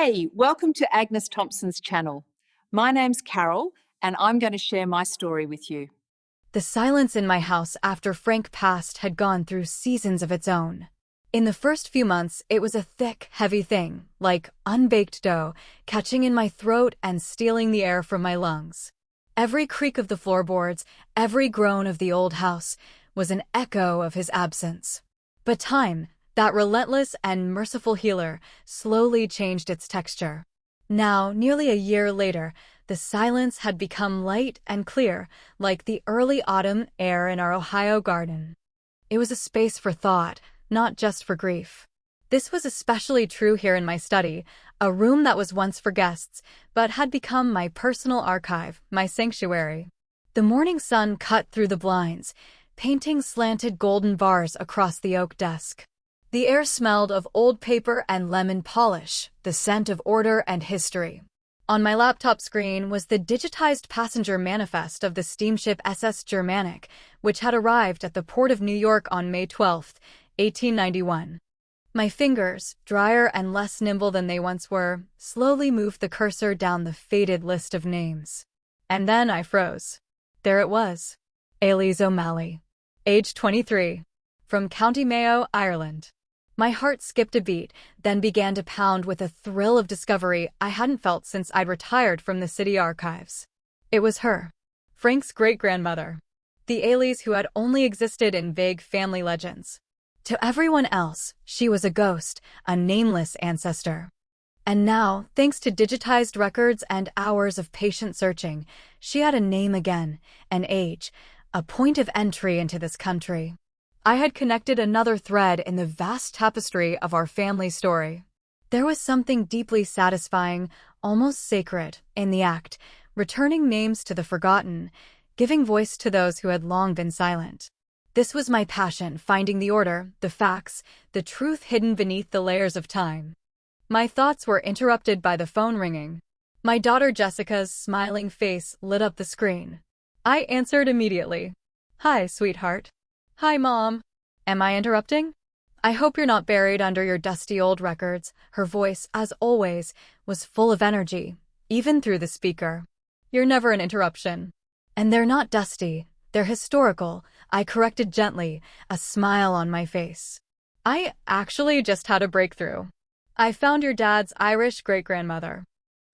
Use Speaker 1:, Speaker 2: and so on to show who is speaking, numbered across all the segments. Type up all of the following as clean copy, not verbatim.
Speaker 1: Hey, welcome to Agnes Thompson's channel. My name's Carol, and I'm going to share my story with you.
Speaker 2: The silence in my house after Frank passed had gone through seasons of its own. In the first few months, it was a thick, heavy thing, like unbaked dough, catching in my throat and stealing the air from my lungs. Every creak of the floorboards, every groan of the old house, was an echo of his absence. But time, that relentless and merciful healer, slowly changed its texture. Now, nearly a year later, the silence had become light and clear, like the early autumn air in our Ohio garden. It was a space for thought, not just for grief. This was especially true here in my study, a room that was once for guests, but had become my personal archive, my sanctuary. The morning sun cut through the blinds, painting slanted golden bars across the oak desk. The air smelled of old paper and lemon polish, the scent of order and history. On my laptop screen was the digitized passenger manifest of the steamship SS Germanic, which had arrived at the port of New York on May 12, 1891. My fingers, drier and less nimble than they once were, slowly moved the cursor down the faded list of names. And then I froze. There it was. Elise O'Malley, age 23, from County Mayo, Ireland. My heart skipped a beat, then began to pound with a thrill of discovery I hadn't felt since I'd retired from the city archives. It was her, Frank's great-grandmother, the Elise who had only existed in vague family legends. To everyone else, she was a ghost, a nameless ancestor. And now, thanks to digitized records and hours of patient searching, she had a name again, an age, a point of entry into this country. I had connected another thread in the vast tapestry of our family story. There was something deeply satisfying, almost sacred, in the act, returning names to the forgotten, giving voice to those who had long been silent. This was my passion, finding the order, the facts, the truth hidden beneath the layers of time. My thoughts were interrupted by the phone ringing. My daughter Jessica's smiling face lit up the screen. I answered immediately. "Hi, sweetheart." "Hi, Mom. Am I interrupting?" "I hope you're not buried under your dusty old records." Her voice, as always, was full of energy, even through the speaker. "You're never an interruption." "And they're not dusty. They're historical," I corrected gently, a smile on my face. "I actually just had a breakthrough. I found your dad's Irish great-grandmother."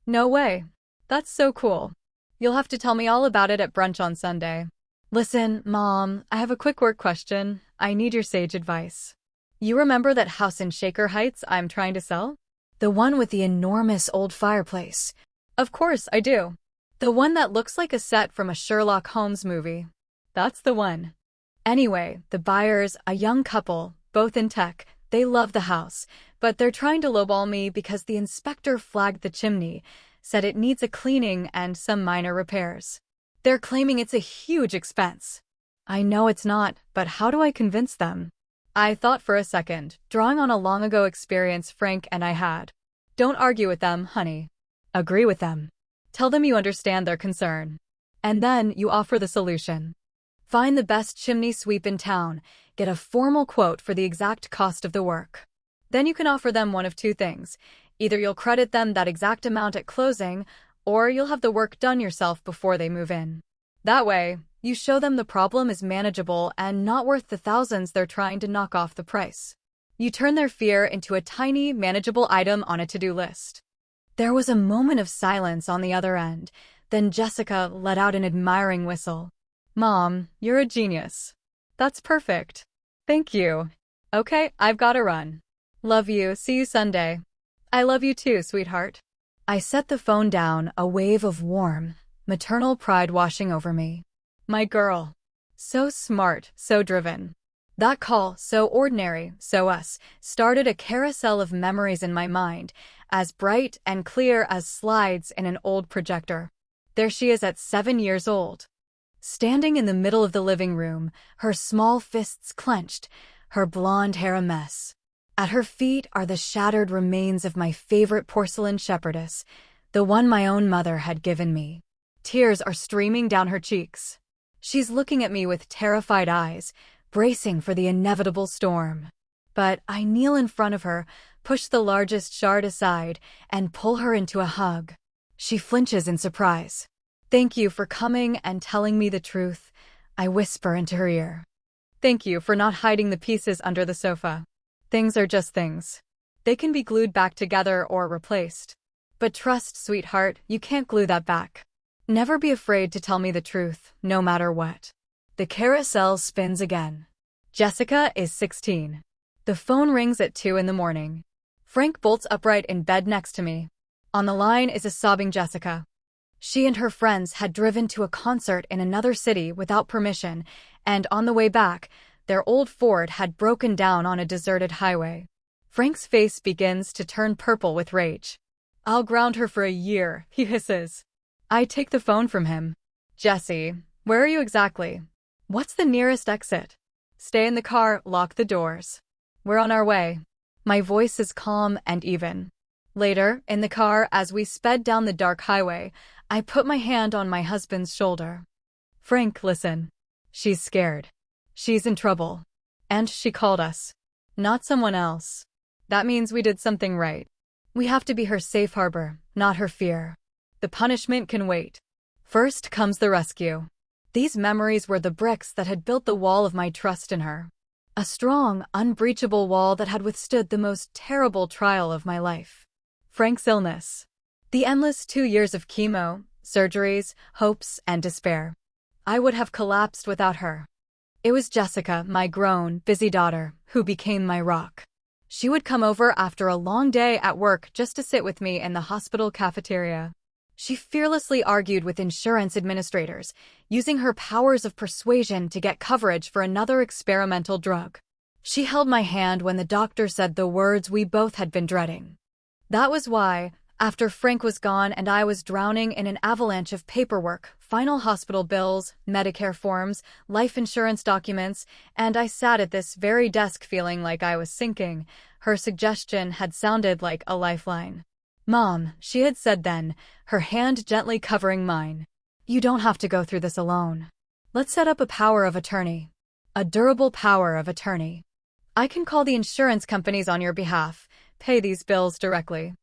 Speaker 2: "No way. That's so cool. You'll have to tell me all about it at brunch on Sunday." "Listen, Mom, I have a quick work question. I need your sage advice. You remember that house in Shaker Heights I'm trying to sell? The one with the enormous old fireplace." "Of course, I do. The one that looks like a set from a Sherlock Holmes movie." "That's the one." Anyway, the buyers, a young couple, both in tech, they love the house, but they're trying to lowball me because the inspector flagged the chimney, said it needs a cleaning and some minor repairs. They're claiming it's a huge expense. I know it's not, but how do I convince them? I thought for a second, drawing on a long-ago experience Frank and I had. Don't argue with them, honey. Agree with them. Tell them you understand their concern. And then you offer the solution. Find the best chimney sweep in town, get a formal quote for the exact cost of the work. Then you can offer them one of two things. Either you'll credit them that exact amount at closing, or you'll have the work done yourself before they move in. That way, you show them the problem is manageable and not worth the thousands they're trying to knock off the price. You turn their fear into a tiny, manageable item on a to-do list. There was a moment of silence on the other end, then Jessica let out an admiring whistle. "Mom, you're a genius." "That's perfect. Thank you. Okay, I've got to run. Love you, see you Sunday." "I love you too, sweetheart." I set the phone down, a wave of warm, maternal pride washing over me. My girl. So smart, so driven. That call, so ordinary, so us, started a carousel of memories in my mind, as bright and clear as slides in an old projector. There she is at 7 years old. Standing in the middle of the living room, her small fists clenched, her blonde hair a mess. At her feet are the shattered remains of my favorite porcelain shepherdess, the one my own mother had given me. Tears are streaming down her cheeks. She's looking at me with terrified eyes, bracing for the inevitable storm. But I kneel in front of her, push the largest shard aside, and pull her into a hug. She flinches in surprise. "Thank you for coming and telling me the truth," I whisper into her ear. "Thank you for not hiding the pieces under the sofa. Things are just things. They can be glued back together or replaced. But trust, sweetheart, you can't glue that back. Never be afraid to tell me the truth, no matter what." The carousel spins again. Jessica is 16. The phone rings at 2 in the morning. Frank bolts upright in bed next to me. On the line is a sobbing Jessica. She and her friends had driven to a concert in another city without permission, and on the way back, their old Ford had broken down on a deserted highway. Frank's face begins to turn purple with rage. "I'll ground her for a year," he hisses. I take the phone from him. "Jesse, where are you exactly? What's the nearest exit? Stay in the car, lock the doors. We're on our way." My voice is calm and even. Later, in the car, as we sped down the dark highway, I put my hand on my husband's shoulder. "Frank, listen. She's scared. She's in trouble. And she called us. Not someone else. That means we did something right. We have to be her safe harbor, not her fear. The punishment can wait. First comes the rescue." These memories were the bricks that had built the wall of my trust in her. A strong, unbreachable wall that had withstood the most terrible trial of my life. Frank's illness. The endless 2 years of chemo, surgeries, hopes, and despair. I would have collapsed without her. It was Jessica, my grown, busy daughter, who became my rock. She would come over after a long day at work just to sit with me in the hospital cafeteria. She fearlessly argued with insurance administrators, using her powers of persuasion to get coverage for another experimental drug. She held my hand when the doctor said the words we both had been dreading. That was why, after Frank was gone and I was drowning in an avalanche of paperwork, final hospital bills, Medicare forms, life insurance documents, and I sat at this very desk feeling like I was sinking, her suggestion had sounded like a lifeline. "Mom," she had said then, her hand gently covering mine. "You don't have to go through this alone. Let's set up a power of attorney. A durable power of attorney. I can call the insurance companies on your behalf, pay these bills directly.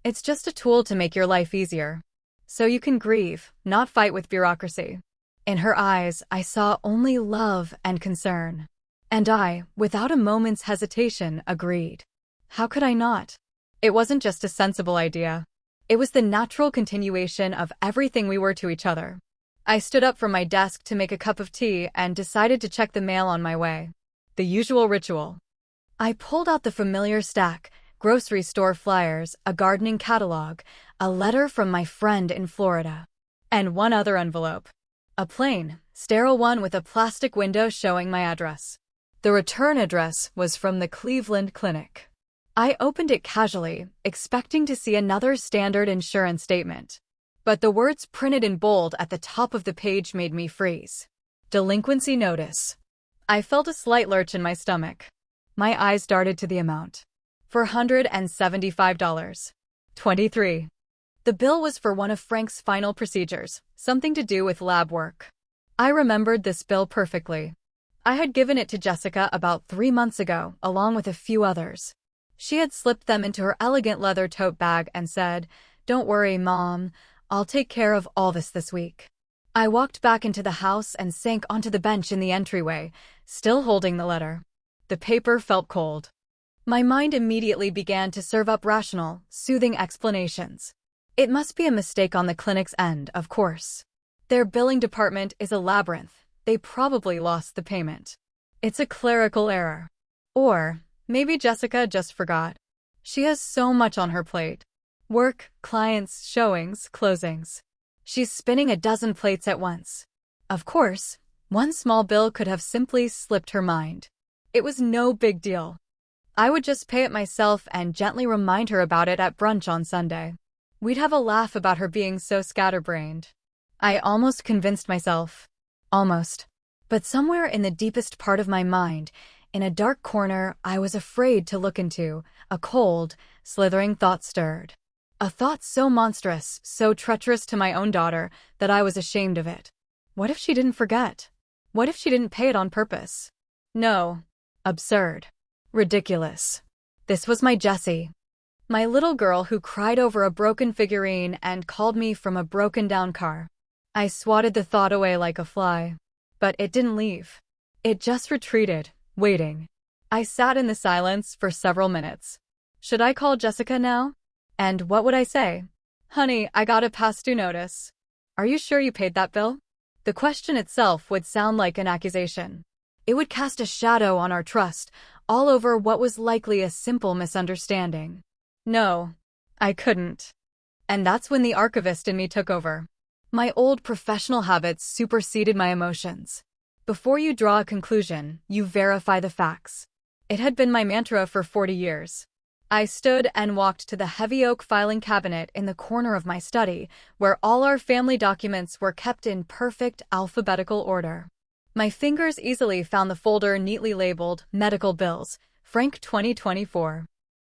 Speaker 2: It's just a tool to make your life easier. So you can grieve, not fight with bureaucracy." In her eyes, I saw only love and concern. And I, without a moment's hesitation, agreed. How could I not? It wasn't just a sensible idea. It was the natural continuation of everything we were to each other. I stood up from my desk to make a cup of tea and decided to check the mail on my way. The usual ritual. I pulled out the familiar stack, grocery store flyers, a gardening catalog, a letter from my friend in Florida, and one other envelope. A plain, sterile one with a plastic window showing my address. The return address was from the Cleveland Clinic. I opened it casually, expecting to see another standard insurance statement. But the words printed in bold at the top of the page made me freeze. Delinquency notice. I felt a slight lurch in my stomach. My eyes darted to the amount. $475. 23. The bill was for one of Frank's final procedures, something to do with lab work. I remembered this bill perfectly. I had given it to Jessica about 3 months ago, along with a few others. She had slipped them into her elegant leather tote bag and said, "Don't worry, Mom. I'll take care of all this week." I walked back into the house and sank onto the bench in the entryway, still holding the letter. The paper felt cold. My mind immediately began to serve up rational, soothing explanations. It must be a mistake on the clinic's end, of course. Their billing department is a labyrinth. They probably lost the payment. It's a clerical error. Or maybe Jessica just forgot. She has so much on her plate. Work, clients, showings, closings. She's spinning a dozen plates at once. Of course, one small bill could have simply slipped her mind. It was no big deal. I would just pay it myself and gently remind her about it at brunch on Sunday. We'd have a laugh about her being so scatterbrained. I almost convinced myself. Almost. But somewhere in the deepest part of my mind, in a dark corner I was afraid to look into, a cold, slithering thought stirred. A thought so monstrous, so treacherous to my own daughter, that I was ashamed of it. What if she didn't forget? What if she didn't pay it on purpose? No. Absurd. Ridiculous. This was my Jessie. My little girl who cried over a broken figurine and called me from a broken-down car. I swatted the thought away like a fly. But it didn't leave. It just retreated, waiting. I sat in the silence for several minutes. Should I call Jessica now? And what would I say? Honey, I got a past due notice. Are you sure you paid that bill? The question itself would sound like an accusation. It would cast a shadow on our trust, all over what was likely a simple misunderstanding. No, I couldn't. And that's when the archivist in me took over. My old professional habits superseded my emotions. Before you draw a conclusion, you verify the facts. It had been my mantra for 40 years. I stood and walked to the heavy oak filing cabinet in the corner of my study, where all our family documents were kept in perfect alphabetical order. My fingers easily found the folder neatly labeled Medical Bills, Frank 2024.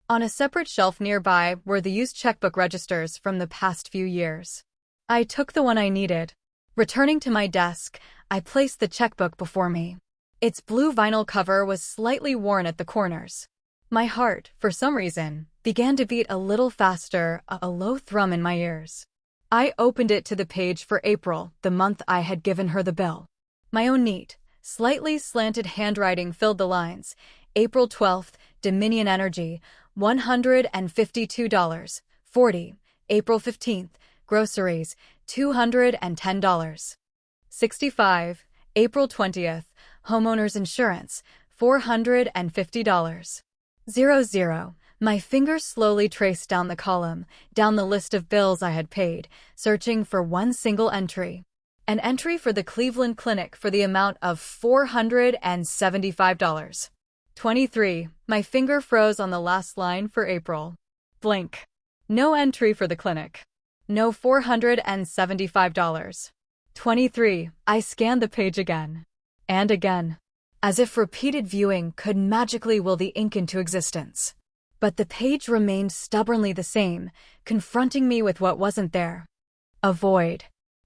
Speaker 2: On a separate shelf nearby were the used checkbook registers from the past few years. I took the one I needed. Returning to my desk, I placed the checkbook before me. Its blue vinyl cover was slightly worn at the corners. My heart, for some reason, began to beat a little faster, a low thrum in my ears. I opened it to the page for April, the month I had given her the bill. My own neat, slightly slanted handwriting filled the lines. April 12th, Dominion Energy, $152.40. April 15th, groceries, $210.65. April 20th, homeowners insurance, $450. 00. My fingers slowly traced down the column, down the list of bills I had paid, searching for one single entry. An entry for the Cleveland Clinic for the amount of $475. 23. My finger froze on the last line for April. Blank. No entry for the clinic. No $475. 23. I scanned the page again. And again. As if repeated viewing could magically will the ink into existence. But the page remained stubbornly the same, confronting me with what wasn't there. A void.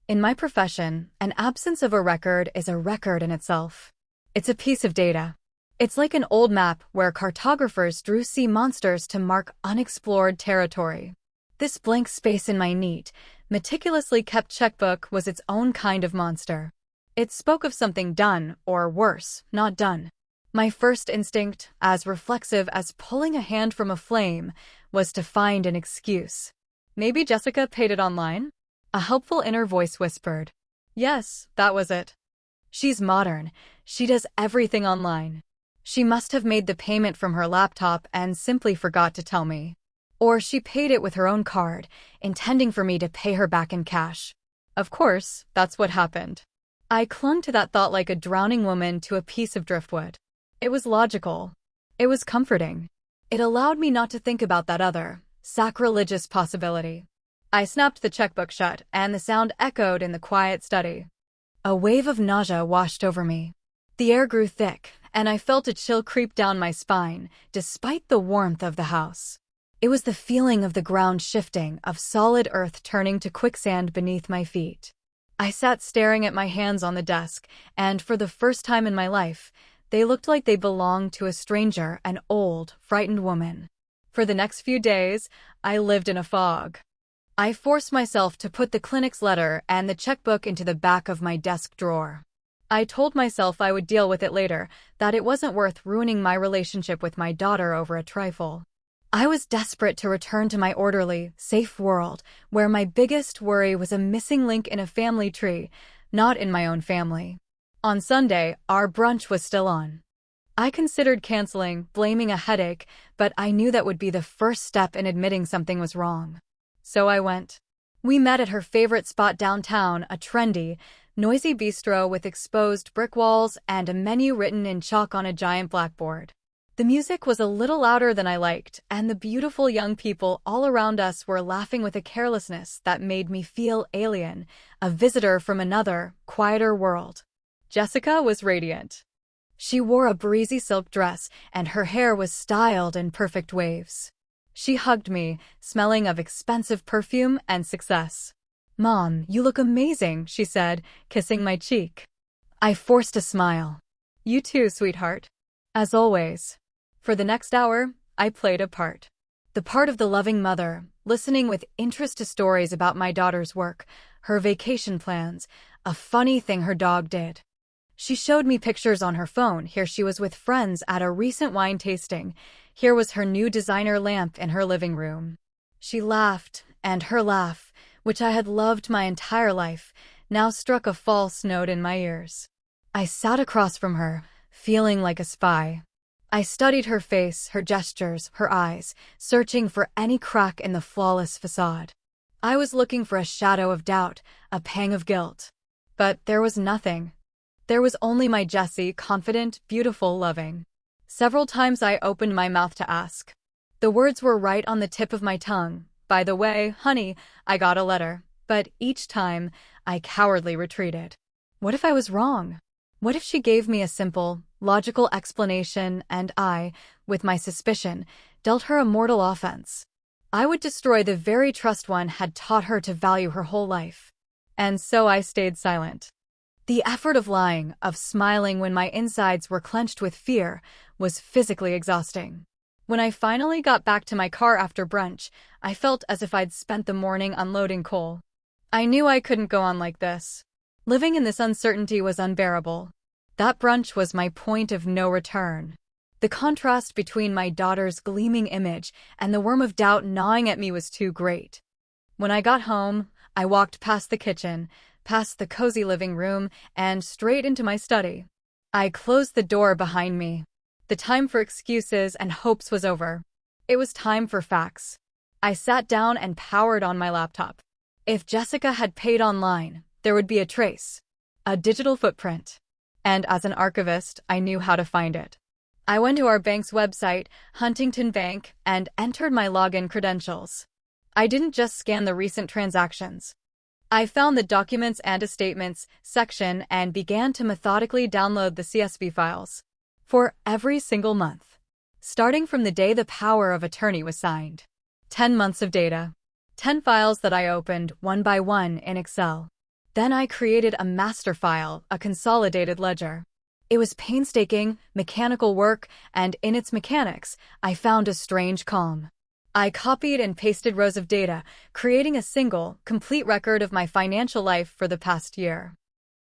Speaker 2: In my profession, an absence of a record is a record in itself. It's a piece of data. It's like an old map where cartographers drew sea monsters to mark unexplored territory. This blank space in my neat, meticulously kept checkbook was its own kind of monster. It spoke of something done, or worse, not done. My first instinct, as reflexive as pulling a hand from a flame, was to find an excuse. Maybe Jessica paid it online? A helpful inner voice whispered. Yes, that was it. She's modern. She does everything online. She must have made the payment from her laptop and simply forgot to tell me. Or she paid it with her own card, intending for me to pay her back in cash. Of course, that's what happened. I clung to that thought like a drowning woman to a piece of driftwood. It was logical. It was comforting. It allowed me not to think about that other, sacrilegious possibility. I snapped the checkbook shut, and the sound echoed in the quiet study. A wave of nausea washed over me. The air grew thick, and I felt a chill creep down my spine, despite the warmth of the house. It was the feeling of the ground shifting, of solid earth turning to quicksand beneath my feet. I sat staring at my hands on the desk, and for the first time in my life, they looked like they belonged to a stranger, an old, frightened woman. For the next few days, I lived in a fog. I forced myself to put the clinic's letter and the checkbook into the back of my desk drawer. I told myself I would deal with it later, that it wasn't worth ruining my relationship with my daughter over a trifle. I was desperate to return to my orderly, safe world, where my biggest worry was a missing link in a family tree, not in my own family. On Sunday, our brunch was still on. I considered canceling, blaming a headache, but I knew that would be the first step in admitting something was wrong. So I went. We met at her favorite spot downtown, a trendy, noisy bistro with exposed brick walls and a menu written in chalk on a giant blackboard. The music was a little louder than I liked, and the beautiful young people all around us were laughing with a carelessness that made me feel alien, a visitor from another, quieter world. Jessica was radiant. She wore a breezy silk dress, and her hair was styled in perfect waves. She hugged me, smelling of expensive perfume and success. "Mom, you look amazing," she said, kissing my cheek. I forced a smile. "You too, sweetheart." As always. For the next hour, I played a part. The part of the loving mother, listening with interest to stories about my daughter's work, her vacation plans, a funny thing her dog did. She showed me pictures on her phone. Here she was with friends at a recent wine tasting. Here was her new designer lamp in her living room. She laughed, and her laugh, which I had loved my entire life, now struck a false note in my ears. I sat across from her, feeling like a spy. I studied her face, her gestures, her eyes, searching for any crack in the flawless facade. I was looking for a shadow of doubt, a pang of guilt. But there was nothing. There was only my Jessie, confident, beautiful, loving. Several times I opened my mouth to ask. The words were right on the tip of my tongue. By the way, honey, I got a letter. But each time, I cowardly retreated. What if I was wrong? What if she gave me a simple, logical explanation and I, with my suspicion, dealt her a mortal offense? I would destroy the very trust one had taught her to value her whole life. And so I stayed silent. The effort of lying, of smiling when my insides were clenched with fear, was physically exhausting. When I finally got back to my car after brunch, I felt as if I'd spent the morning unloading coal. I knew I couldn't go on like this. Living in this uncertainty was unbearable. That brunch was my point of no return. The contrast between my daughter's gleaming image and the worm of doubt gnawing at me was too great. When I got home, I walked past the kitchen, past the cozy living room, and straight into my study. I closed the door behind me. The time for excuses and hopes was over. It was time for facts. I sat down and powered on my laptop. If Jessica had paid online, there would be a trace, a digital footprint. And as an archivist, I knew how to find it. I went to our bank's website, Huntington Bank, and entered my login credentials. I didn't just scan the recent transactions. I found the Documents and Statements section and began to methodically download the CSV files. For every single month. Starting from the day the power of attorney was signed. 10 months of data. 10 files that I opened one by one in Excel. Then I created a master file, a consolidated ledger. It was painstaking, mechanical work, and in its mechanics, I found a strange calm. I copied and pasted rows of data, creating a single, complete record of my financial life for the past year.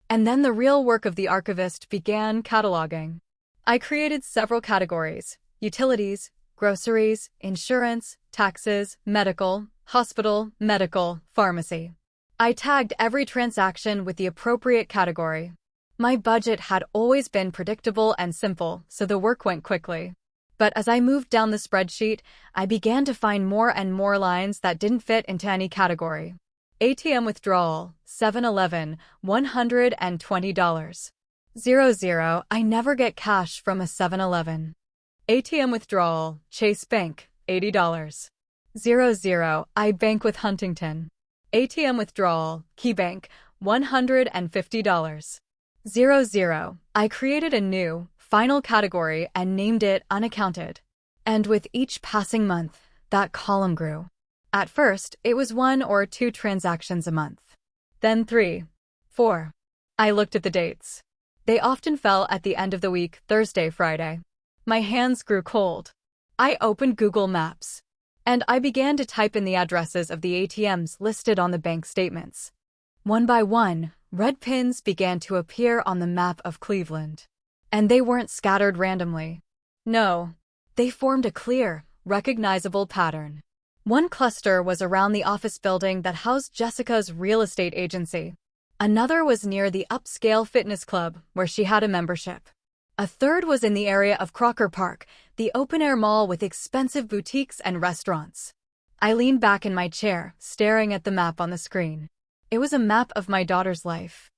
Speaker 2: And then the real work of the archivist began: cataloging. I created several categories: utilities, groceries, insurance, taxes, medical, hospital, medical, pharmacy. I tagged every transaction with the appropriate category. My budget had always been predictable and simple, so the work went quickly. But as I moved down the spreadsheet, I began to find more and more lines that didn't fit into any category. ATM withdrawal, 7-Eleven, $120. 00, I never get cash from a 7-Eleven. ATM withdrawal, Chase Bank, $80. 00, I bank with Huntington. ATM withdrawal, KeyBank, $150. 00, I created a new, final category and named it unaccounted. And with each passing month, that column grew. At first, it was 1 or 2 transactions a month. Then 3, 4. I looked at the dates. They often fell at the end of the week, Thursday, Friday. My hands grew cold. I opened Google Maps. And I began to type in the addresses of the ATMs listed on the bank statements. One by one, red pins began to appear on the map of Cleveland. And they weren't scattered randomly. No, they formed a clear, recognizable pattern. One cluster was around the office building that housed Jessica's real estate agency. Another was near the upscale fitness club where she had a membership. A third was in the area of Crocker Park, the open-air mall with expensive boutiques and restaurants. I leaned back in my chair, staring at the map on the screen. It was a map of my daughter's life.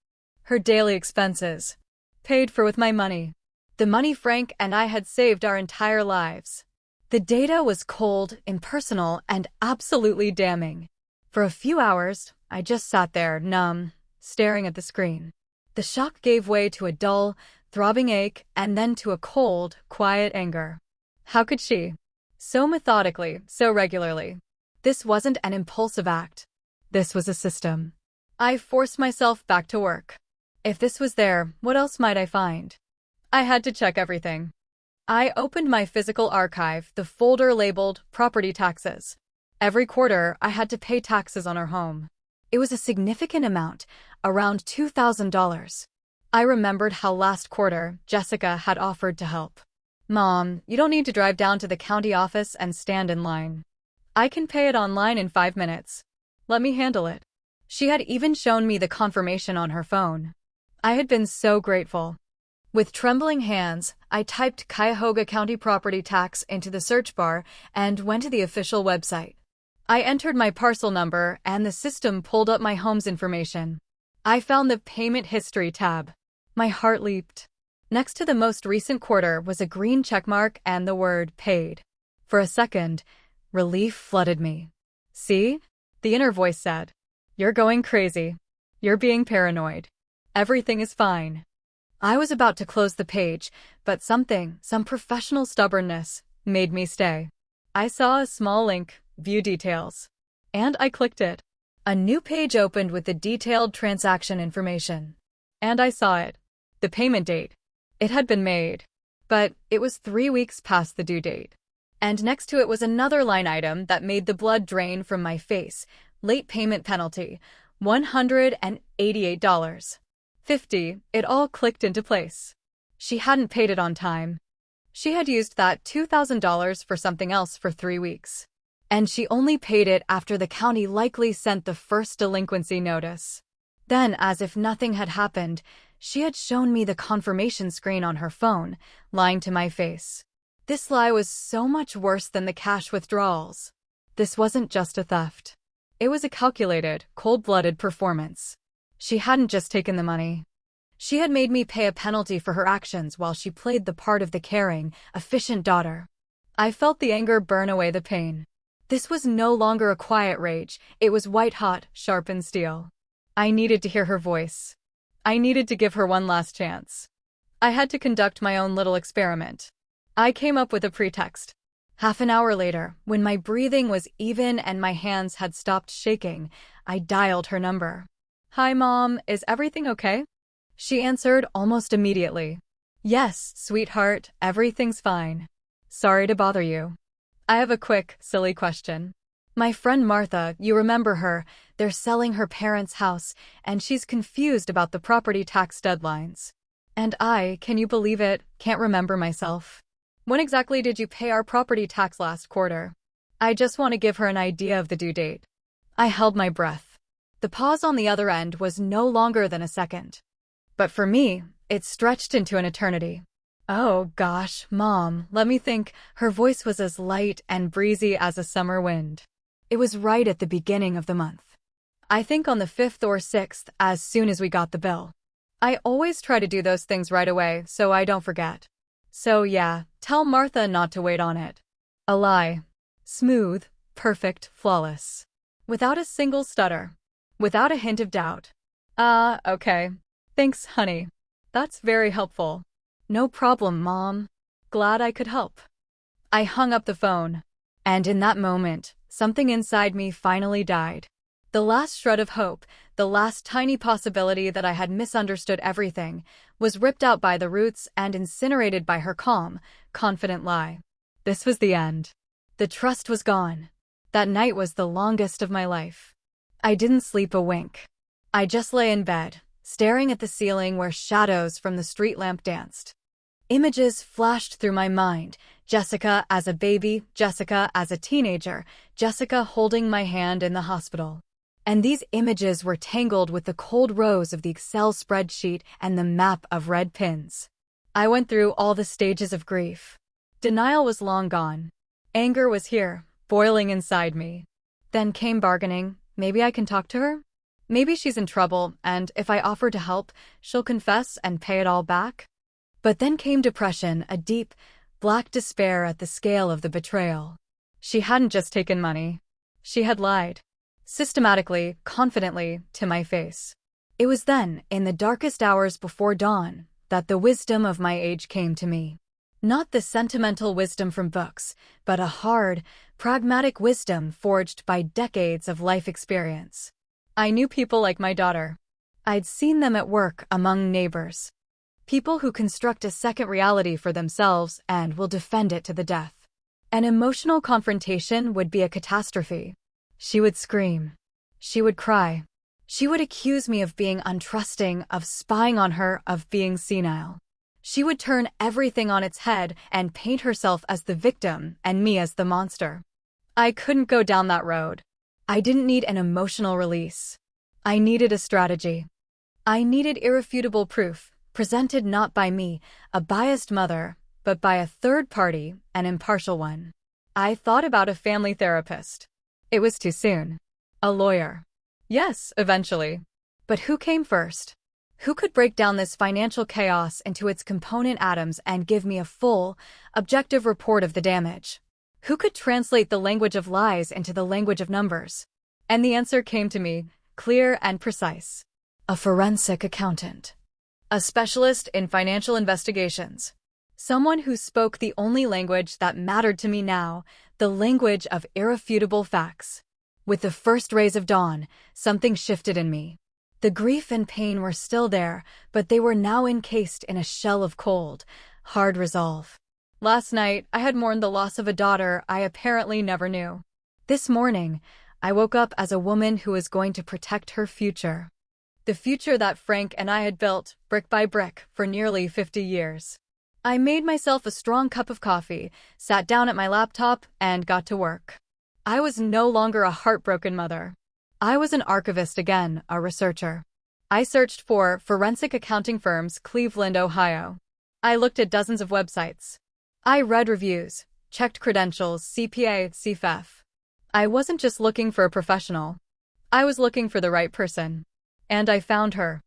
Speaker 2: Her daily expenses. Paid for with my money. The money Frank and I had saved our entire lives. The data was cold, impersonal, and absolutely damning. For a few hours, I just sat there, numb, staring at the screen. The shock gave way to a dull, throbbing ache, and then to a cold, quiet anger. How could she? So methodically, so regularly. This wasn't an impulsive act. This was a system. I forced myself back to work. If this was there, what else might I find? I had to check everything. I opened my physical archive, the folder labeled Property Taxes. Every quarter, I had to pay taxes on our home. It was a significant amount, around $2,000. I remembered how last quarter, Jessica had offered to help. Mom, you don't need to drive down to the county office and stand in line. I can pay it online in 5 minutes. Let me handle it. She had even shown me the confirmation on her phone. I had been so grateful. With trembling hands, I typed Cuyahoga County property tax into the search bar and went to the official website. I entered my parcel number and the system pulled up my home's information. I found the payment history tab. My heart leaped. Next to the most recent quarter was a green checkmark and the word paid. For a second, relief flooded me. See? The inner voice said. You're going crazy. You're being paranoid. Everything is fine. I was about to close the page, but some professional stubbornness, made me stay. I saw a small link, View Details. And I clicked it. A new page opened with the detailed transaction information. And I saw it. The payment date. It had been made. But it was 3 weeks past the due date. And next to it was another line item that made the blood drain from my face. Late payment penalty. $188.50. It all clicked into place. She hadn't paid it on time. She had used that $2,000 for something else for 3 weeks. And she only paid it after the county likely sent the first delinquency notice. Then, as if nothing had happened, she had shown me the confirmation screen on her phone, lying to my face. This lie was so much worse than the cash withdrawals. This wasn't just a theft. It was a calculated, cold-blooded performance. She hadn't just taken the money. She had made me pay a penalty for her actions while she played the part of the caring, efficient daughter. I felt the anger burn away the pain. This was no longer a quiet rage, it was white-hot, sharpened steel. I needed to hear her voice. I needed to give her one last chance. I had to conduct my own little experiment. I came up with a pretext. Half an hour later, when my breathing was even and my hands had stopped shaking, I dialed her number. Hi, Mom, is everything okay? She answered almost immediately. Yes, sweetheart, everything's fine. Sorry to bother you. I have a quick, silly question. My friend Martha, you remember her, they're selling her parents' house, and she's confused about the property tax deadlines. And I, can you believe it, can't remember myself. When exactly did you pay our property tax last quarter? I just want to give her an idea of the due date. I held my breath. The pause on the other end was no longer than a second. But for me, it stretched into an eternity. Oh gosh, Mom, let me think. Her voice was as light and breezy as a summer wind. It was right at the beginning of the month. I think on the 5th or 6th, as soon as we got the bill. I always try to do those things right away so I don't forget. So yeah, tell Martha not to wait on it. A lie. Smooth, perfect, flawless. Without a single stutter. Without a hint of doubt. Okay. Thanks, honey. That's very helpful. No problem, Mom. Glad I could help. I hung up the phone. And in that moment, something inside me finally died. The last shred of hope, the last tiny possibility that I had misunderstood everything, was ripped out by the roots and incinerated by her calm, confident lie. This was the end. The trust was gone. That night was the longest of my life. I didn't sleep a wink. I just lay in bed, staring at the ceiling where shadows from the street lamp danced. Images flashed through my mind. Jessica as a baby, Jessica as a teenager, Jessica holding my hand in the hospital. And these images were tangled with the cold rows of the Excel spreadsheet and the map of red pins. I went through all the stages of grief. Denial was long gone. Anger was here, boiling inside me. Then came bargaining. Maybe I can talk to her? Maybe she's in trouble, and if I offer to help, she'll confess and pay it all back? But then came depression, a deep, black despair at the scale of the betrayal. She hadn't just taken money. She had lied. Systematically, confidently, to my face. It was then, in the darkest hours before dawn, that the wisdom of my age came to me. Not the sentimental wisdom from books, but a hard, pragmatic wisdom forged by decades of life experience. I knew people like my daughter. I'd seen them at work among neighbors. People who construct a second reality for themselves and will defend it to the death. An emotional confrontation would be a catastrophe. She would scream. She would cry. She would accuse me of being untrusting, of spying on her, of being senile. She would turn everything on its head and paint herself as the victim and me as the monster. I couldn't go down that road. I didn't need an emotional release. I needed a strategy. I needed irrefutable proof, presented not by me, a biased mother, but by a third party, an impartial one. I thought about a family therapist. It was too soon. A lawyer. Yes, eventually. But who came first? Who could break down this financial chaos into its component atoms and give me a full, objective report of the damage? Who could translate the language of lies into the language of numbers? And the answer came to me, clear and precise. A forensic accountant. A specialist in financial investigations. Someone who spoke the only language that mattered to me now, the language of irrefutable facts. With the first rays of dawn, something shifted in me. The grief and pain were still there, but they were now encased in a shell of cold, hard resolve. Last night, I had mourned the loss of a daughter I apparently never knew. This morning, I woke up as a woman who was going to protect her future. The future that Frank and I had built, brick by brick, for nearly 50 years. I made myself a strong cup of coffee, sat down at my laptop, and got to work. I was no longer a heartbroken mother. I was an archivist again, a researcher. I searched for forensic accounting firms, Cleveland, Ohio. I looked at dozens of websites. I read reviews, checked credentials, CPA, CFF. I wasn't just looking for a professional. I was looking for the right person. And I found her.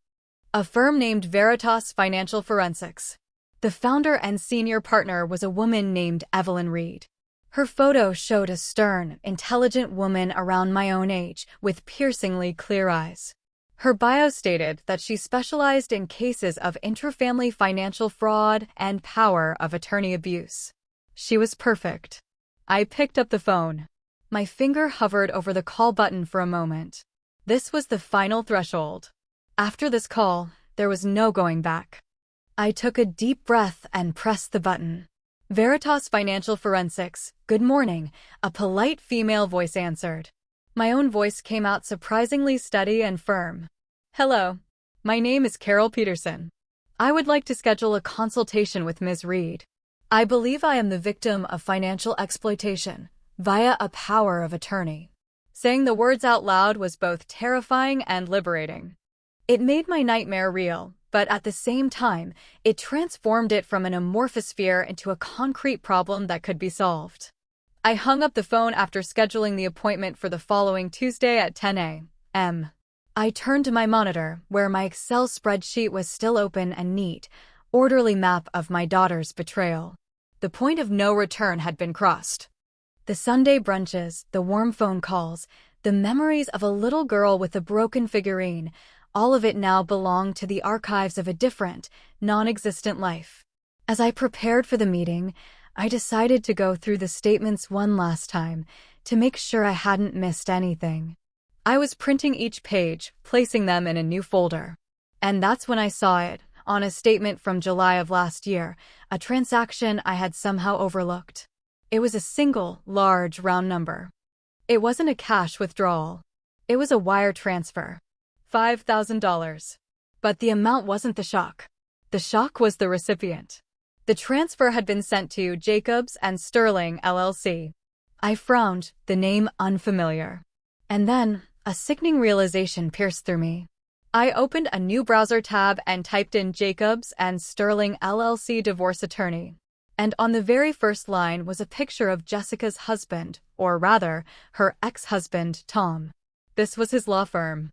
Speaker 2: A firm named Veritas Financial Forensics. The founder and senior partner was a woman named Evelyn Reed. Her photo showed a stern, intelligent woman around my own age, with piercingly clear eyes. Her bio stated that she specialized in cases of intrafamily financial fraud and power of attorney abuse. She was perfect. I picked up the phone. My finger hovered over the call button for a moment. This was the final threshold. After this call, there was no going back. I took a deep breath and pressed the button. Veritas Financial Forensics, good morning, a polite female voice answered. My own voice came out surprisingly steady and firm. Hello, my name is Carol Peterson. I would like to schedule a consultation with Ms. Reed. I believe I am the victim of financial exploitation via a power of attorney. Saying the words out loud was both terrifying and liberating. It made my nightmare real, but at the same time, it transformed it from an amorphous fear into a concrete problem that could be solved. I hung up the phone after scheduling the appointment for the following Tuesday at 10 a.m. I turned to my monitor, where my Excel spreadsheet was still open and neat, orderly map of my daughter's betrayal. The point of no return had been crossed. The Sunday brunches, the warm phone calls, the memories of a little girl with a broken figurine, all of it now belonged to the archives of a different, non-existent life. As I prepared for the meeting, I decided to go through the statements one last time to make sure I hadn't missed anything. I was printing each page, placing them in a new folder. And that's when I saw it, on a statement from July of last year, a transaction I had somehow overlooked. It was a single, large, round number. It wasn't a cash withdrawal. It was a wire transfer. $5,000. But the amount wasn't the shock. The shock was the recipient. The transfer had been sent to Jacobs and Sterling, LLC. I frowned, the name unfamiliar. And then, a sickening realization pierced through me. I opened a new browser tab and typed in Jacobs and Sterling, LLC divorce attorney. And on the very first line was a picture of Jessica's husband, or rather, her ex-husband, Tom. This was his law firm.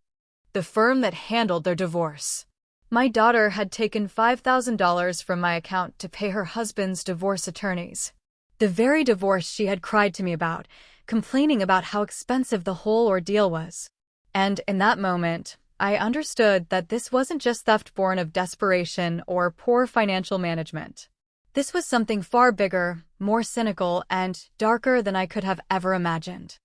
Speaker 2: The firm that handled their divorce. My daughter had taken $5,000 from my account to pay her husband's divorce attorneys. The very divorce she had cried to me about, complaining about how expensive the whole ordeal was. And in that moment, I understood that this wasn't just theft born of desperation or poor financial management. This was something far bigger, more cynical, and darker than I could have ever imagined.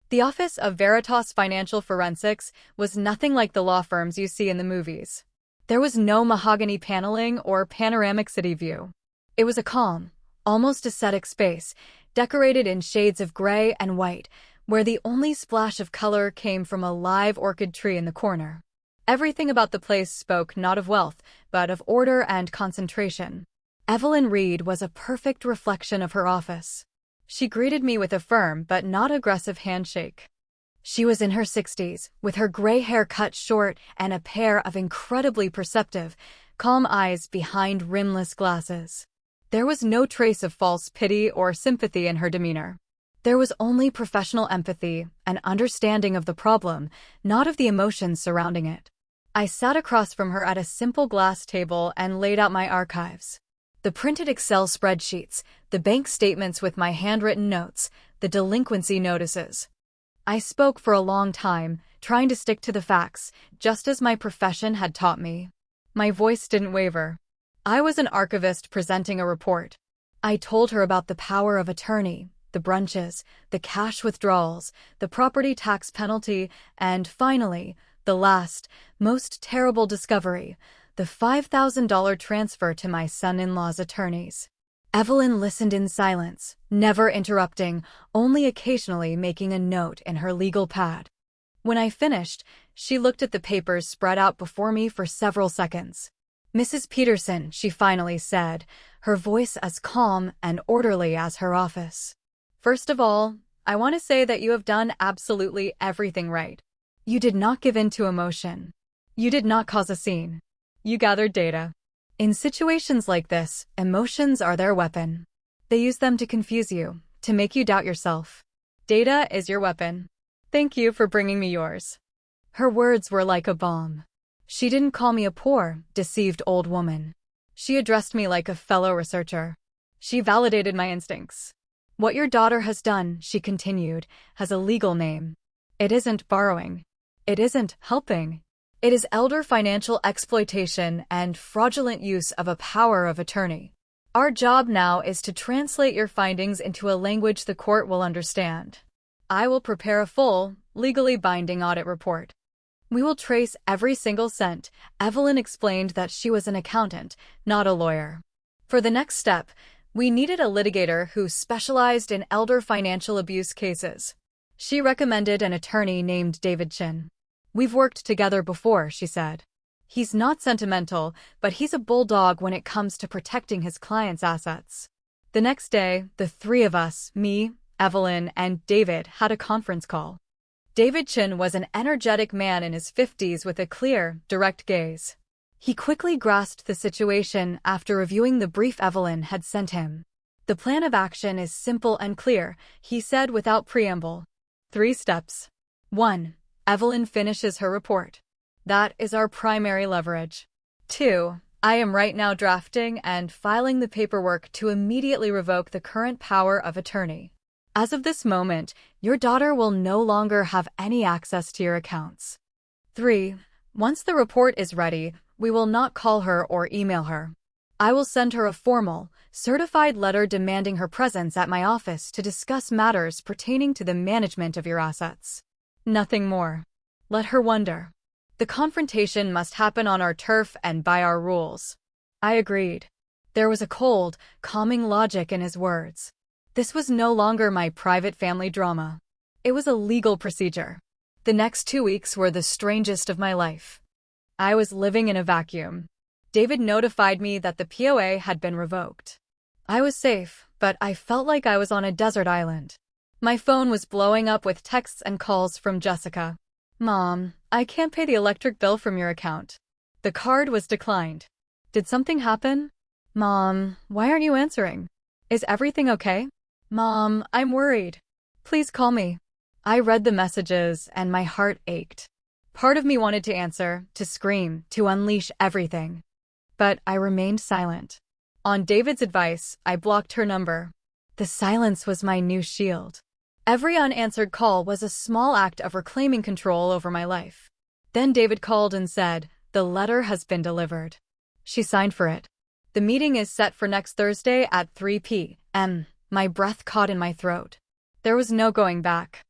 Speaker 2: The office of Veritas Financial Forensics was nothing like the law firms you see in the movies. There was no mahogany paneling or panoramic city view. It was a calm, almost ascetic space, decorated in shades of gray and white, where the only splash of color came from a live orchid tree in the corner. Everything about the place spoke not of wealth, but of order and concentration. Evelyn Reed was a perfect reflection of her office. She greeted me with a firm but not aggressive handshake. She was in her 60s, with her gray hair cut short and a pair of incredibly perceptive, calm eyes behind rimless glasses. There was no trace of false pity or sympathy in her demeanor. There was only professional empathy and understanding of the problem, not of the emotions surrounding it. I sat across from her at a simple glass table and laid out my archives. The printed Excel spreadsheets, the bank statements with my handwritten notes, the delinquency notices. I spoke for a long time, trying to stick to the facts, just as my profession had taught me. My voice didn't waver. I was an archivist presenting a report. I told her about the power of attorney, the brunches, the cash withdrawals, the property tax penalty, and finally, the last, most terrible discovery, the $5,000 transfer to my son-in-law's attorneys. Evelyn listened in silence, never interrupting, only occasionally making a note in her legal pad. When I finished, she looked at the papers spread out before me for several seconds. "Mrs. Peterson," she finally said, her voice as calm and orderly as her office. "First of all, I want to say that you have done absolutely everything right. You did not give in to emotion. You did not cause a scene. You gathered data. In situations like this, emotions are their weapon. They use them to confuse you, to make you doubt yourself. Data is your weapon. Thank you for bringing me yours." Her words were like a balm. She didn't call me a poor, deceived old woman. She addressed me like a fellow researcher. She validated my instincts. "What your daughter has done," she continued, "has a legal name. It isn't borrowing. It isn't helping. It is elder financial exploitation and fraudulent use of a power of attorney. Our job now is to translate your findings into a language the court will understand. I will prepare a full, legally binding audit report. We will trace every single cent." Evelyn explained that she was an accountant, not a lawyer. For the next step, we needed a litigator who specialized in elder financial abuse cases. She recommended an attorney named David Chin. "We've worked together before," she said. "He's not sentimental, but he's a bulldog when it comes to protecting his clients' assets." The next day, the three of us, me, Evelyn, and David, had a conference call. David Chin was an energetic man in his 50s with a clear, direct gaze. He quickly grasped the situation after reviewing the brief Evelyn had sent him. "The plan of action is simple and clear," he said without preamble. 3 steps. 1. Evelyn finishes her report. That is our primary leverage. 2. I am right now drafting and filing the paperwork to immediately revoke the current power of attorney. As of this moment, your daughter will no longer have any access to your accounts. 3. Once the report is ready, we will not call her or email her. I will send her a formal, certified letter demanding her presence at my office to discuss matters pertaining to the management of your assets. Nothing more. Let her wonder. The confrontation must happen on our turf and by our rules." I agreed. There was a cold, calming logic in his words. This was no longer my private family drama. It was a legal procedure. The next 2 weeks were the strangest of my life. I was living in a vacuum. David notified me that the POA had been revoked. I was safe, but I felt like I was on a desert island. My phone was blowing up with texts and calls from Jessica. "Mom, I can't pay the electric bill from your account. The card was declined. Did something happen? Mom, why aren't you answering? Is everything okay? Mom, I'm worried. Please call me." I read the messages and my heart ached. Part of me wanted to answer, to scream, to unleash everything. But I remained silent. On David's advice, I blocked her number. The silence was my new shield. Every unanswered call was a small act of reclaiming control over my life. Then David called and said, "The letter has been delivered." She signed for it. "The meeting is set for next Thursday at 3 p.m. My breath caught in my throat. There was no going back.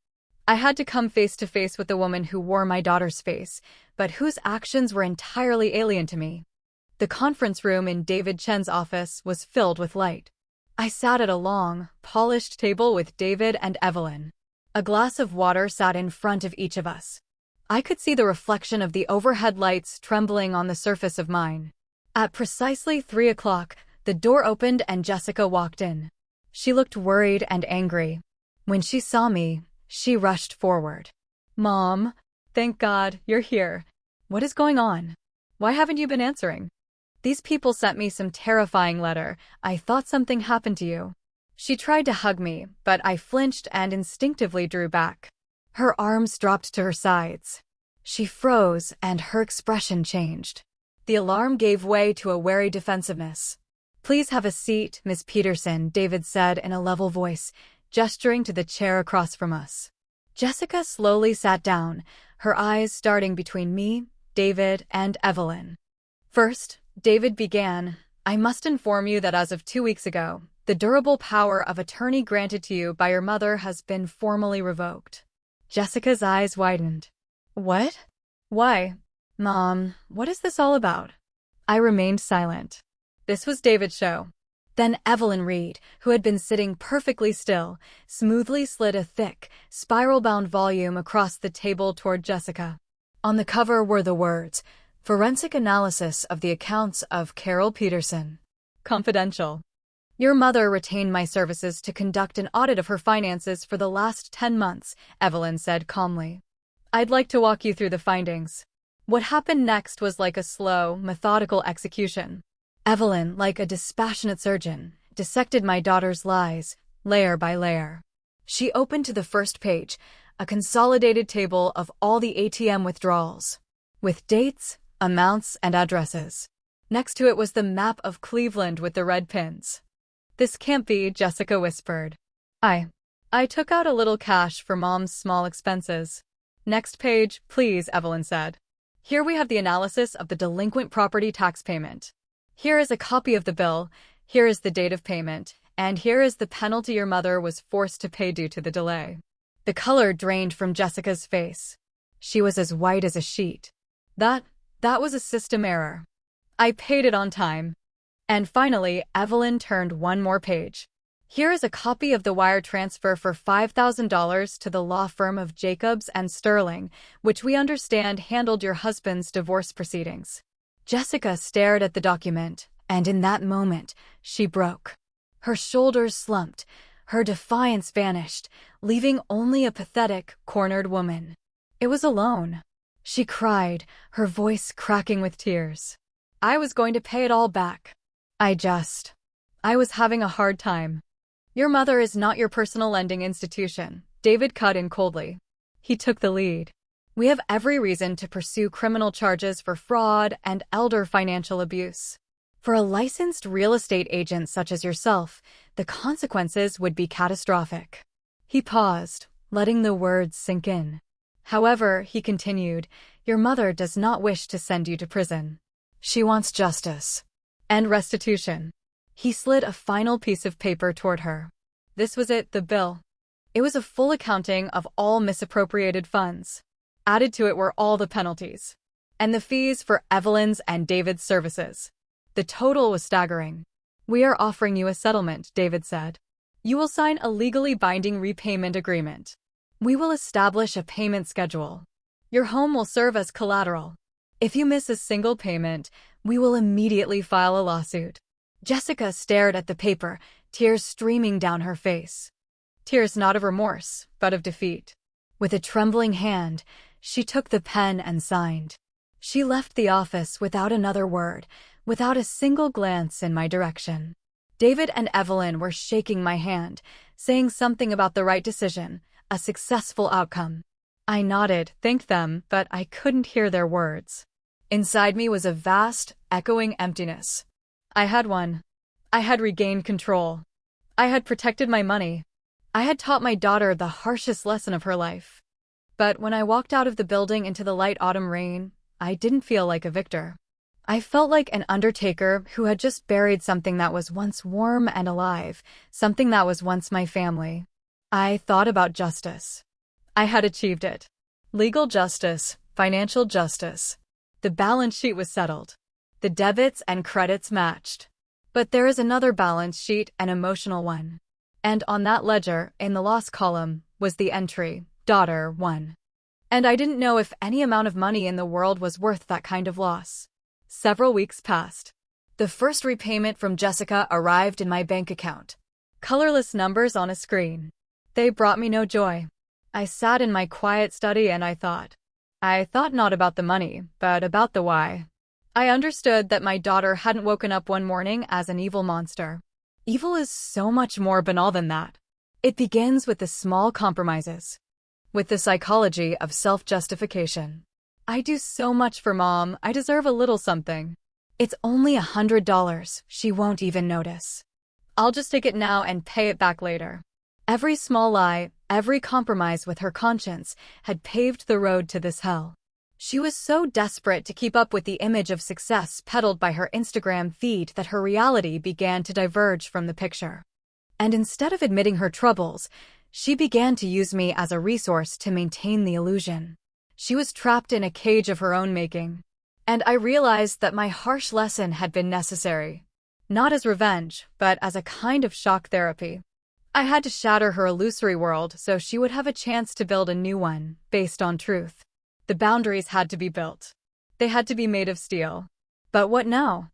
Speaker 2: I had to come face to face with the woman who wore my daughter's face, but whose actions were entirely alien to me. The conference room in David Chen's office was filled with light. I sat at a long, polished table with David and Evelyn. A glass of water sat in front of each of us. I could see the reflection of the overhead lights trembling on the surface of mine. At precisely 3 o'clock, the door opened and Jessica walked in. She looked worried and angry. When she saw me, she rushed forward. "Mom, thank God, you're here. What is going on? Why haven't you been answering? These people sent me some terrifying letter. I thought something happened to you." She tried to hug me, but I flinched and instinctively drew back. Her arms dropped to her sides. She froze and her expression changed. The alarm gave way to a wary defensiveness. "Please have a seat, Miss Peterson," David said in a level voice, gesturing to the chair across from us. Jessica slowly sat down, her eyes starting between me, David, and Evelyn. First, David began, "I must inform you that as of 2 weeks ago, the durable power of attorney granted to you by your mother has been formally revoked." Jessica's eyes widened. "What? Why? Mom, what is this all about?" I remained silent. This was David's show. Then Evelyn Reed, who had been sitting perfectly still, smoothly slid a thick, spiral-bound volume across the table toward Jessica. On the cover were the words, "Forensic Analysis of the Accounts of Carol Peterson. Confidential. Your mother retained my services to conduct an audit of her finances for the last 10 months, Evelyn said calmly. "I'd like to walk you through the findings." What happened next was like a slow, methodical execution. Evelyn, like a dispassionate surgeon, dissected my daughter's lies, layer by layer. She opened to the first page, a consolidated table of all the ATM withdrawals, with dates, amounts, and addresses. Next to it was the map of Cleveland with the red pins. "This can't be," Jessica whispered. I took out a little cash for Mom's small expenses." "Next page, please," Evelyn said. "Here we have the analysis of the delinquent property tax payment. Here is a copy of the bill, here is the date of payment, and here is the penalty your mother was forced to pay due to the delay." The color drained from Jessica's face. She was as white as a sheet. That was a system error. I paid it on time." And finally, Evelyn turned one more page. "Here is a copy of the wire transfer for $5,000 to the law firm of Jacobs and Sterling, which we understand handled your husband's divorce proceedings." Jessica stared at the document, and in that moment, she broke. Her shoulders slumped, her defiance vanished, leaving only a pathetic, cornered woman. It was alone. She cried, her voice cracking with tears. "I was going to pay it all back. I was having a hard time." "Your mother is not your personal lending institution," David cut in coldly. He took the lead. "We have every reason to pursue criminal charges for fraud and elder financial abuse. For a licensed real estate agent such as yourself, the consequences would be catastrophic." He paused, letting the words sink in. "However," he continued, "your mother does not wish to send you to prison. She wants justice. And restitution." He slid a final piece of paper toward her. This was it, the bill. It was a full accounting of all misappropriated funds. Added to it were all the penalties. And the fees for Evelyn's and David's services. The total was staggering. "We are offering you a settlement," David said. "You will sign a legally binding repayment agreement. We will establish a payment schedule. Your home will serve as collateral. If you miss a single payment, we will immediately file a lawsuit." Jessica stared at the paper, tears streaming down her face. Tears not of remorse, but of defeat. With a trembling hand, she took the pen and signed. She left the office without another word, without a single glance in my direction. David and Evelyn were shaking my hand, saying something about the right decision, a successful outcome. I nodded, thanked them, but I couldn't hear their words. Inside me was a vast, echoing emptiness. I had won. I had regained control. I had protected my money. I had taught my daughter the harshest lesson of her life. But when I walked out of the building into the light autumn rain, I didn't feel like a victor. I felt like an undertaker who had just buried something that was once warm and alive, something that was once my family. I thought about justice. I had achieved it. Legal justice, financial justice. The balance sheet was settled. The debits and credits matched. But there is another balance sheet, an emotional one. And on that ledger, in the loss column, was the entry, daughter 1. And I didn't know if any amount of money in the world was worth that kind of loss. Several weeks passed. The first repayment from Jessica arrived in my bank account. Colorless numbers on a screen. They brought me no joy. I sat in my quiet study and I thought not about the money, but about the why. I understood that my daughter hadn't woken up one morning as an evil monster. Evil is so much more banal than that. It begins with the small compromises. With the psychology of self-justification. I do so much for Mom, I deserve a little something. It's only $100, she won't even notice. I'll just take it now and pay it back later. Every small lie, every compromise with her conscience had paved the road to this hell. She was so desperate to keep up with the image of success peddled by her Instagram feed that her reality began to diverge from the picture. And instead of admitting her troubles, she began to use me as a resource to maintain the illusion. She was trapped in a cage of her own making. And I realized that my harsh lesson had been necessary. Not as revenge, but as a kind of shock therapy. I had to shatter her illusory world so she would have a chance to build a new one, based on truth. The boundaries had to be built. They had to be made of steel. But what now?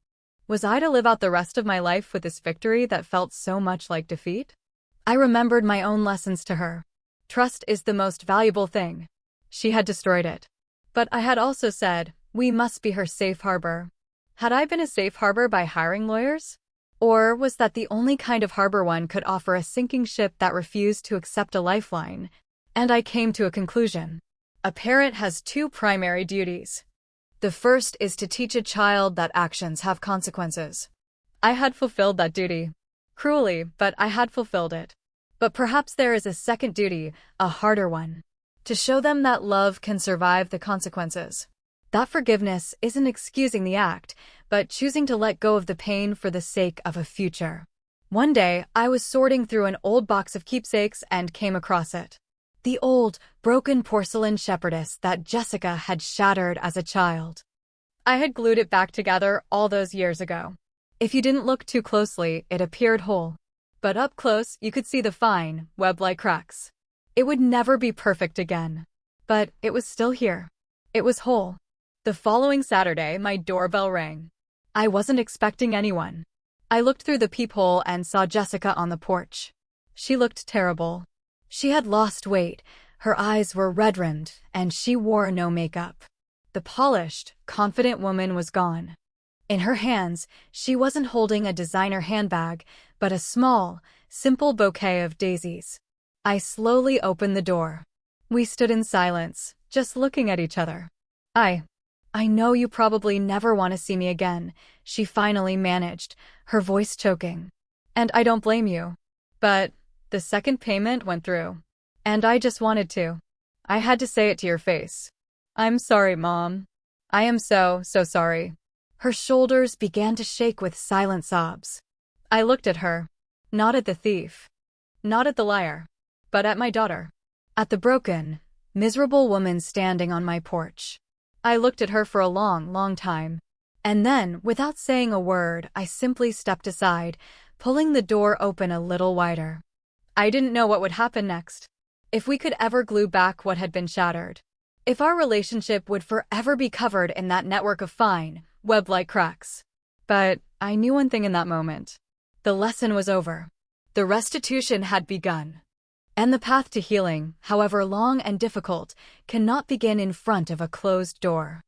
Speaker 2: Was I to live out the rest of my life with this victory that felt so much like defeat? I remembered my own lessons to her. Trust is the most valuable thing. She had destroyed it. But I had also said, we must be her safe harbor. Had I been a safe harbor by hiring lawyers? Or was that the only kind of harbor one could offer a sinking ship that refused to accept a lifeline? And I came to a conclusion. A parent has two primary duties. The first is to teach a child that actions have consequences. I had fulfilled that duty. Cruelly, but I had fulfilled it. But perhaps there is a second duty, a harder one. To show them that love can survive the consequences. That forgiveness isn't excusing the act, but choosing to let go of the pain for the sake of a future. One day, I was sorting through an old box of keepsakes and came across it. The old, broken porcelain shepherdess that Jessica had shattered as a child. I had glued it back together all those years ago. If you didn't look too closely, it appeared whole. But up close, you could see the fine, web-like cracks. It would never be perfect again. But it was still here. It was whole. The following Saturday, my doorbell rang. I wasn't expecting anyone. I looked through the peephole and saw Jessica on the porch. She looked terrible. She had lost weight, her eyes were red-rimmed, and she wore no makeup. The polished, confident woman was gone. In her hands, she wasn't holding a designer handbag, but a small, simple bouquet of daisies. I slowly opened the door. We stood in silence, just looking at each other. I know you probably never want to see me again, she finally managed, her voice choking. And I don't blame you. But the second payment went through. And I just wanted to. I had to say it to your face. I'm sorry, Mom. I am so sorry. Her shoulders began to shake with silent sobs. I looked at her. Not at the thief. Not at the liar. But at my daughter. At the broken, miserable woman standing on my porch. I looked at her for a long time. And then, without saying a word, I simply stepped aside, pulling the door open a little wider. I didn't know what would happen next. If we could ever glue back what had been shattered. If our relationship would forever be covered in that network of fine, web-like cracks. But I knew one thing in that moment. The lesson was over. The restitution had begun. And the path to healing, however long and difficult, cannot begin in front of a closed door.